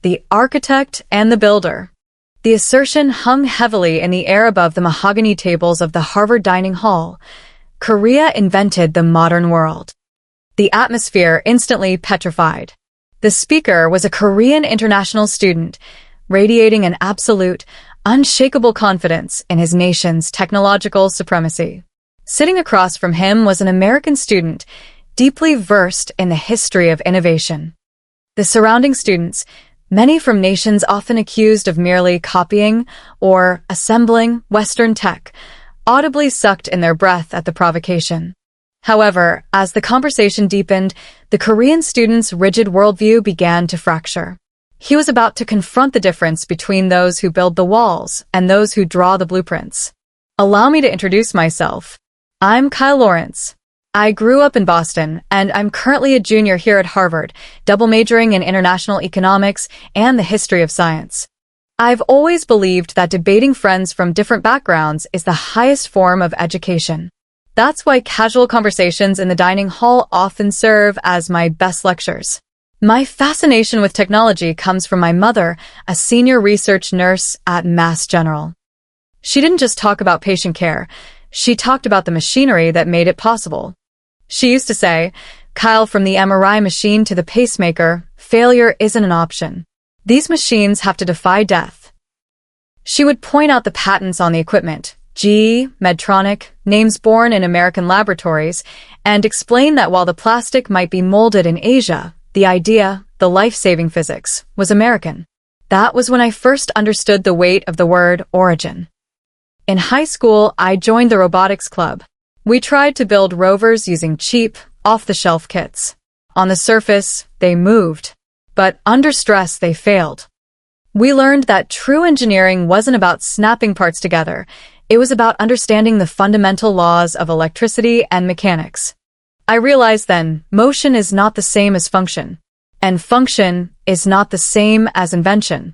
the architect and the builder. The assertion hung heavily in the air above the mahogany tables of the Harvard dining hall. Korea invented the modern world. The atmosphere instantly petrified. The speaker was a Korean international student, radiating an absolute, unshakable confidence in his nation's technological supremacy. Sitting across from him was an American student, deeply versed in the history of innovation. The surrounding students, many from nations often accused of merely copying or assembling Western tech, audibly sucked in their breath at the provocation. However, as the conversation deepened, the Korean student's rigid worldview began to fracture. He was about to confront the difference between those who build the walls and those who draw the blueprints. Allow me to introduce myself. I'm Kyle Lawrence. I grew up in Boston, and I'm currently a junior here at Harvard, double majoring in international economics and the history of science. I've always believed that debating friends from different backgrounds is the highest form of education. That's why casual conversations in the dining hall often serve as my best lectures. My fascination with technology comes from my mother, a senior research nurse at Mass General. She didn't just talk about patient care, she talked about the machinery that made it possible. She used to say, "Kyle, from the MRI machine to the pacemaker, failure isn't an option. These machines have to defy death." She would point out the patents on the equipment, GE, Medtronic, names born in American laboratories, and explain that while the plastic might be molded in Asia, the idea, the life-saving physics, was American. That was when I first understood the weight of the word origin. In high school, I joined the robotics club. We tried to build rovers using cheap, off-the-shelf kits. On the surface, they moved, but under stress, they failed. We learned that true engineering wasn't about snapping parts together. It was about understanding the fundamental laws of electricity and mechanics. I realized then, motion is not the same as function, and function is not the same as invention.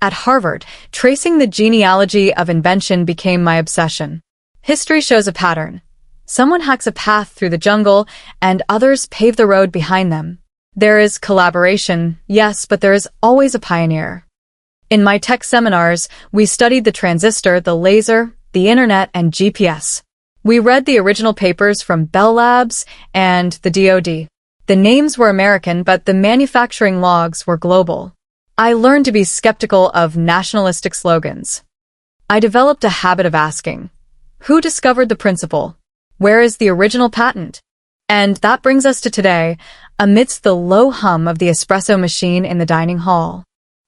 At Harvard, tracing the genealogy of invention became my obsession. History shows a pattern. Someone hacks a path through the jungle, and others pave the road behind them. There is collaboration, yes, but there is always a pioneer. In my tech seminars, we studied the transistor, the laser, the internet, and GPS. We read the original papers from Bell Labs and the DoD. The names were American, but the manufacturing logs were global. I learned to be skeptical of nationalistic slogans. I developed a habit of asking, who discovered the principle? Where is the original patent? And that brings us to today, amidst the low hum of the espresso machine in the dining hall.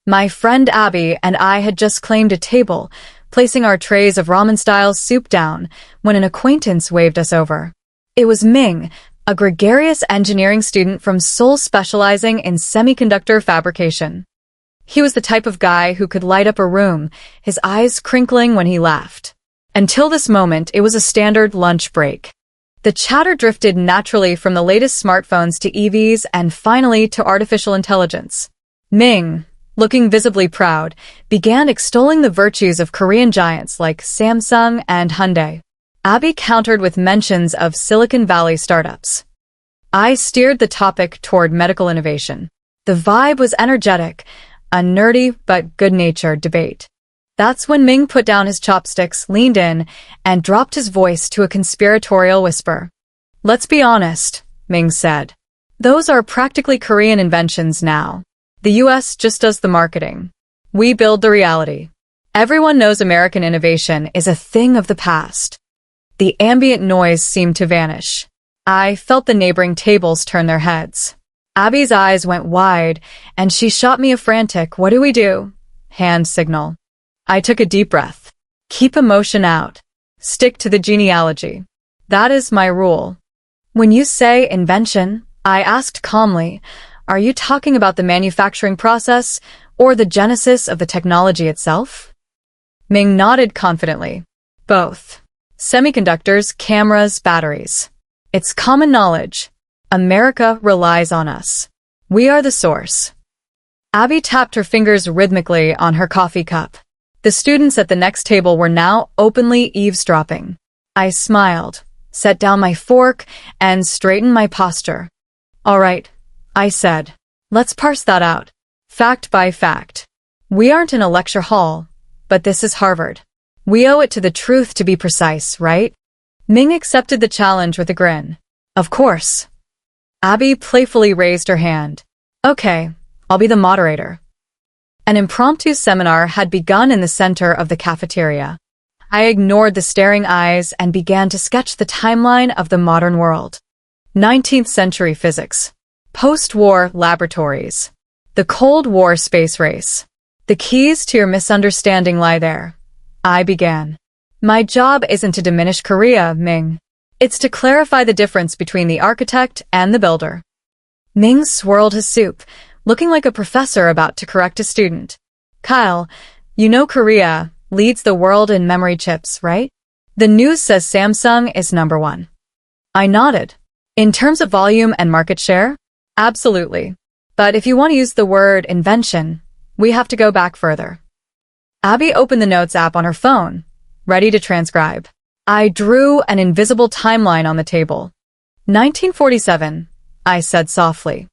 My friend Abby and I had just claimed a table, placing our trays of ramen-style soup down, when an acquaintance waved us over. It was Ming, a gregarious engineering student from Seoul specializing in semiconductor fabrication. He was the type of guy who could light up a room, his eyes crinkling when he laughed. Until this moment, it was a standard lunch break. The chatter drifted naturally from the latest smartphones to EVs and finally to artificial intelligence. Ming, looking visibly proud, began extolling the virtues of Korean giants like Samsung and Hyundai. Abby countered with mentions of Silicon Valley startups. I steered the topic toward medical innovation. The vibe was energetic, a nerdy but good-natured debate. That's when Ming put down his chopsticks, leaned in, and dropped his voice to a conspiratorial whisper. "Let's be honest," Ming said. "Those are practically Korean inventions now. The US just does the marketing. We build the reality. Everyone knows American innovation is a thing of the past." The ambient noise seemed to vanish. I felt the neighboring tables turn their heads. Abby's eyes went wide, and she shot me a frantic, "What do we do?" hand signal. I took a deep breath. Keep emotion out. Stick to the genealogy. That is my rule. When you say invention, I asked calmly, are you talking about the manufacturing process or the genesis of the technology itself? Ming nodded confidently. Both. Semiconductors, cameras, batteries. It's common knowledge. America relies on us. We are the source. Abby tapped her fingers rhythmically on her coffee cup. The students at the next table were now openly eavesdropping. I smiled, set down my fork, and straightened my posture. "All right," I said. "Let's parse that out. Fact by fact. We aren't in a lecture hall, but this is Harvard. We owe it to the truth to be precise, right? Ming accepted the challenge with a grin. Of course. Abby playfully raised her hand. Okay, I'll be the moderator. An impromptu seminar had begun in the center of the cafeteria. I ignored the staring eyes and began to sketch the timeline of the modern world. 19th century physics. Post-war laboratories. The Cold War space race. The keys to your misunderstanding lie there. I began. My job isn't to diminish Korea, Ming. It's to clarify the difference between the architect and the builder. Ming swirled his soup, looking like a professor about to correct a student. Kyle, you know Korea leads the world in memory chips, right? The news says Samsung is #1. I nodded. In terms of volume and market share? Absolutely. But if you want to use the word invention, we have to go back further. Abby opened the notes app on her phone, ready to transcribe. I drew an invisible timeline on the table. 1947, I said softly.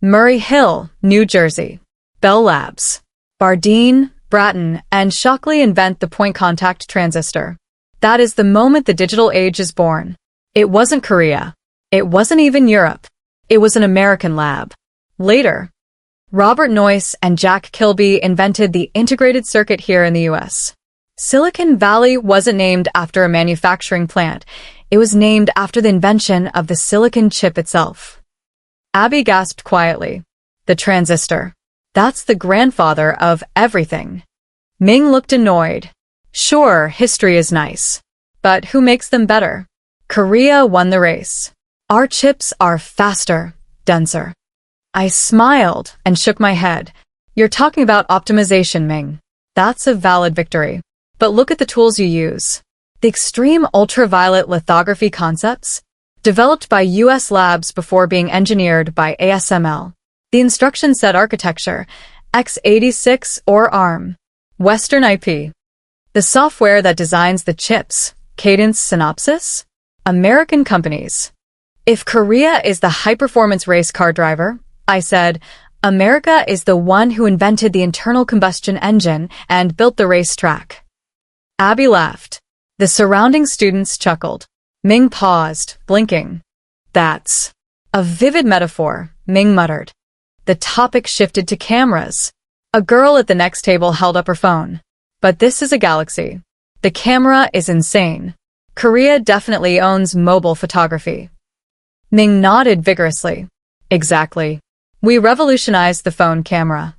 Murray Hill, New Jersey. Bell Labs. Bardeen, Bratton, and Shockley invent the point-contact transistor. That is the moment the digital age is born. It wasn't Korea. It wasn't even Europe. It was an American lab. Later, Robert Noyce and Jack Kilby invented the integrated circuit here in the US. Silicon Valley wasn't named after a manufacturing plant. It was named after the invention of the silicon chip itself. Abby gasped quietly. The transistor. That's the grandfather of everything. Ming looked annoyed. Sure, history is nice. But who makes them better? Korea won the race. Our chips are faster, denser. I smiled and shook my head. You're talking about optimization, Ming. That's a valid victory. But look at the tools you use. The extreme ultraviolet lithography concepts, developed by US labs before being engineered by ASML. The instruction set architecture, x86 or ARM. Western IP. The software that designs the chips, Cadence Synopsys. American companies. If Korea is the high-performance race car driver, I said, America is the one who invented the internal combustion engine and built the racetrack. Abby laughed. The surrounding students chuckled. Ming paused, blinking. That's a vivid metaphor, Ming muttered. The topic shifted to cameras. A girl at the next table held up her phone. But this is a galaxy. The camera is insane. Korea definitely owns mobile photography. Ming nodded vigorously. Exactly. We revolutionized the phone camera.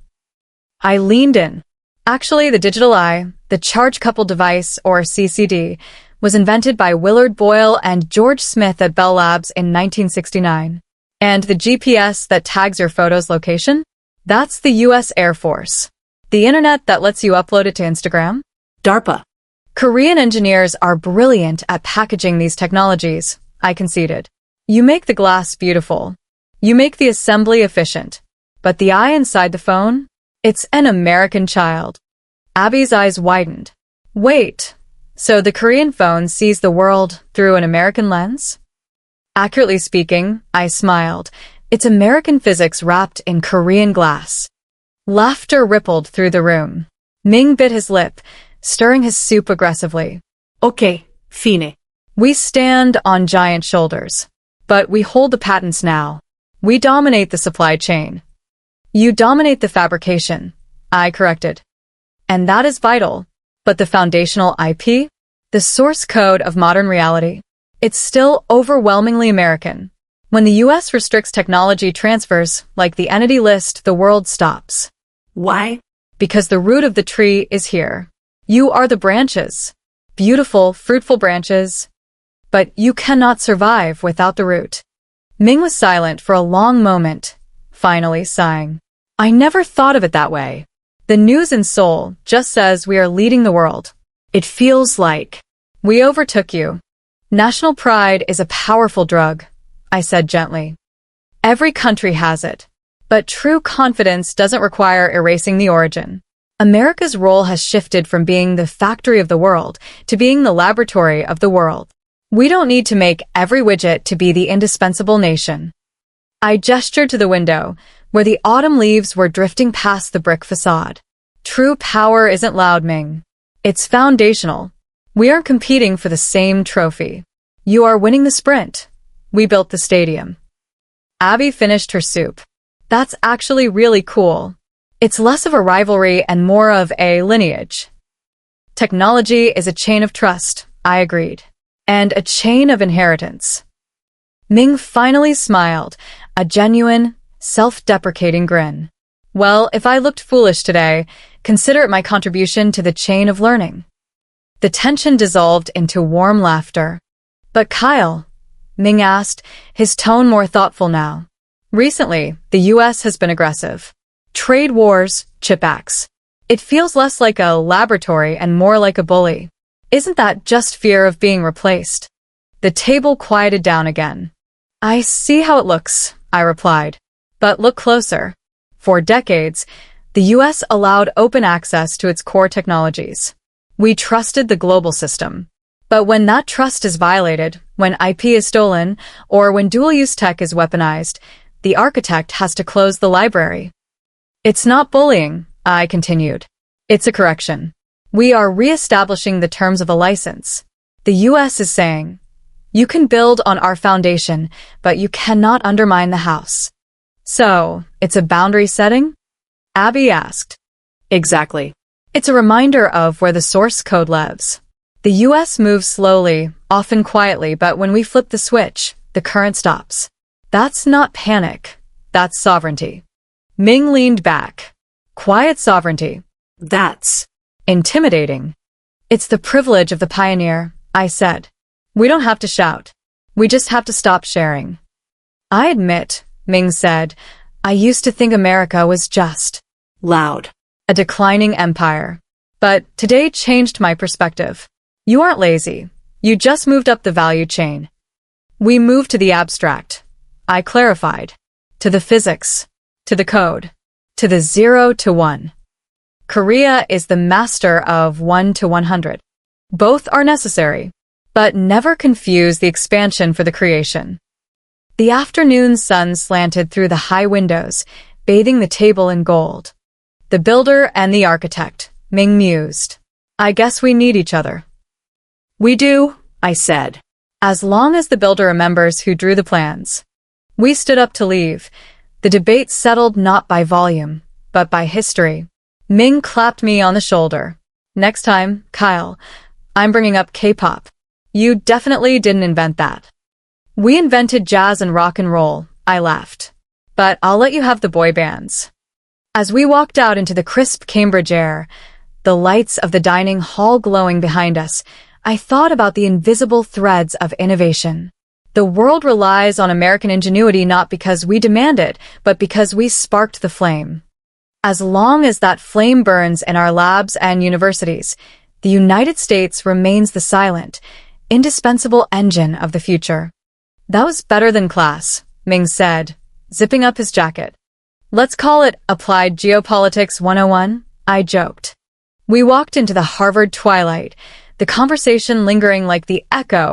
I leaned in. Actually, the digital eye, the charge-coupled device, or CCD, was invented by Willard Boyle and George Smith at Bell Labs in 1969. And the GPS that tags your photo's location? That's the US Air Force. The internet that lets you upload it to Instagram? DARPA. Korean engineers are brilliant at packaging these technologies, I conceded. You make the glass beautiful. You make the assembly efficient. But the eye inside the phone? It's an American child. Abby's eyes widened. Wait, so the Korean phone sees the world through an American lens? Accurately speaking, I smiled. It's American physics wrapped in Korean glass. Laughter rippled through the room. Ming bit his lip, stirring his soup aggressively. Okay, fine. We stand on giant shoulders. But we hold the patents now. We dominate the supply chain. You dominate the fabrication, I corrected. And that is vital. But the foundational IP? The source code of modern reality? It's still overwhelmingly American. When the US restricts technology transfers, like the entity list, the world stops. Why? Because the root of the tree is here. You are the branches. Beautiful, fruitful branches. But you cannot survive without the root. Ming was silent for a long moment, finally sighing. I never thought of it that way. The news in Seoul just says we are leading the world. It feels like we overtook you. National pride is a powerful drug, I said gently. Every country has it. But true confidence doesn't require erasing the origin. America's role has shifted from being the factory of the world to being the laboratory of the world. We don't need to make every widget to be the indispensable nation. I gestured to the window, where the autumn leaves were drifting past the brick facade. True power isn't loud, Ming. It's foundational. We aren't competing for the same trophy. You are winning the sprint. We built the stadium. Abby finished her soup. That's actually really cool. It's less of a rivalry and more of a lineage. Technology is a chain of trust, I agreed. And a chain of inheritance. Ming finally smiled, a genuine, self-deprecating grin. Well, if I looked foolish today, consider it my contribution to the chain of learning. The tension dissolved into warm laughter. But Kyle, Ming asked, his tone more thoughtful now. Recently, the US has been aggressive. Trade wars, chip acts. It feels less like a laboratory and more like a bully. Isn't that just fear of being replaced? The table quieted down again. I see how it looks, I replied. But look closer. For decades, the US allowed open access to its core technologies. We trusted the global system. But when that trust is violated, when IP is stolen, or when dual-use tech is weaponized, the architect has to close the library. It's not bullying, I continued. It's a correction. We are re-establishing the terms of a license. The US is saying, you can build on our foundation, but you cannot undermine the house. So, it's a boundary setting? Abby asked. Exactly. It's a reminder of where the source code lives. The US moves slowly, often quietly, but when we flip the switch, the current stops. That's not panic. That's sovereignty. Ming leaned back. Quiet sovereignty. That's intimidating. It's the privilege of the pioneer, I said. We don't have to shout. We just have to stop sharing. I admit, Ming said, I used to think America was just loud, a declining empire. But today changed my perspective. You aren't lazy. You just moved up the value chain. We moved to the abstract. I clarified. To the physics. To the code. To the 0 to 1. Korea is the master of 1 to 100. Both are necessary, but never confuse the expansion for the creation. The afternoon sun slanted through the high windows, bathing the table in gold. The builder and the architect, Ming mused. I guess we need each other. We do, I said. As long as the builder remembers who drew the plans. We stood up to leave. The debate settled not by volume, but by history. Ming clapped me on the shoulder. Next time, Kyle, I'm bringing up K-pop. You definitely didn't invent that. We invented jazz and rock and roll, I laughed. But I'll let you have the boy bands. As we walked out into the crisp Cambridge air, the lights of the dining hall glowing behind us, I thought about the invisible threads of innovation. The world relies on American ingenuity not because we demand it, but because we sparked the flame. As long as that flame burns in our labs and universities, the United States remains the silent, indispensable engine of the future. That was better than class, Ming said, zipping up his jacket. Let's call it Applied Geopolitics 101, I joked. We walked into the Harvard twilight, the conversation lingering like the echo